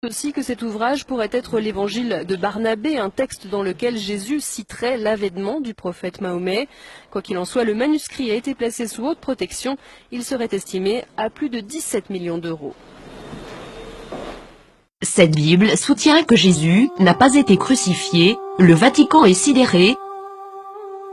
Aussi que cet ouvrage pourrait être l'évangile de Barnabé, un texte dans lequel Jésus citerait l'avènement du prophète Mahomet. Quoi qu'il en soit, le manuscrit a été placé sous haute protection. Il serait estimé à plus de 17 millions d'euros. Cette Bible soutient que Jésus n'a pas été crucifié, le Vatican est sidéré.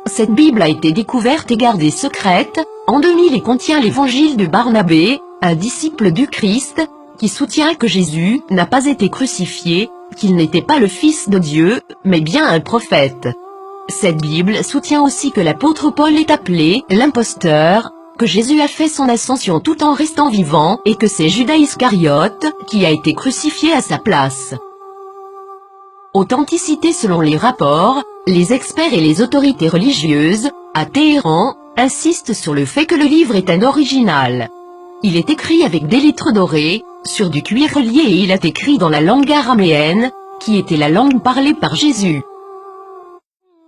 Cette Bible a été découverte et gardée secrète, en 2000 et contient l'évangile de Barnabé, un disciple du Christ, qui soutient que Jésus n'a pas été crucifié, qu'il n'était pas le Fils de Dieu, mais bien un prophète. Cette Bible soutient aussi que l'apôtre Paul est appelé l'imposteur, que Jésus a fait son ascension tout en restant vivant et que c'est Judas Iscariote qui a été crucifié à sa place. Authenticité selon les rapports, les experts et les autorités religieuses, à Téhéran, insistent sur le fait que le livre est un original. Il est écrit avec des lettres dorées, sur du cuir relié et il est écrit dans la langue araméenne, qui était la langue parlée par Jésus.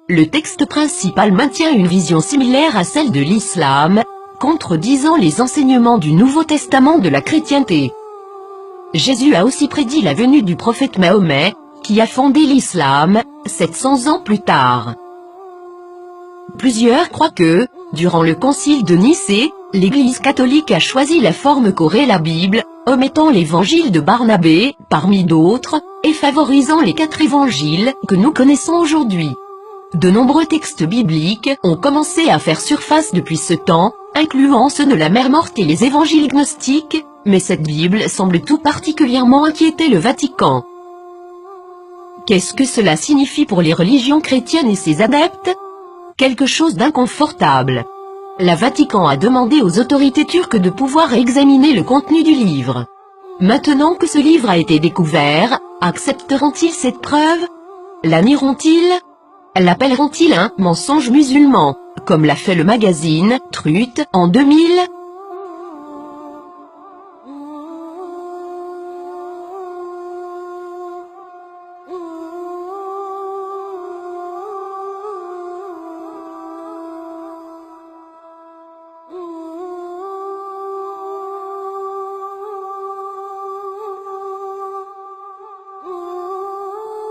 Le texte principal maintient une vision similaire à celle de l'islam, contredisant les enseignements du Nouveau Testament de la chrétienté. Jésus a aussi prédit la venue du prophète Mahomet, qui a fondé l'islam, 700 ans plus tard. Plusieurs croient que, durant le concile de Nicée, l'Église catholique a choisi la forme qu'aurait la Bible, omettant l'évangile de Barnabé, parmi d'autres, et favorisant les 4 évangiles que nous connaissons aujourd'hui. De nombreux textes bibliques ont commencé à faire surface depuis ce temps, incluant ceux de la mer morte et les évangiles gnostiques, mais cette Bible semble tout particulièrement inquiéter le Vatican. Qu'est-ce que cela signifie pour les religions chrétiennes et ses adeptes? Quelque chose d'inconfortable. Le Vatican a demandé aux autorités turques de pouvoir examiner le contenu du livre. Maintenant que ce livre a été découvert, accepteront-ils cette preuve? La nieront-ils? L'appelleront-ils un mensonge musulman, comme l'a fait le magazine Truth en 2000?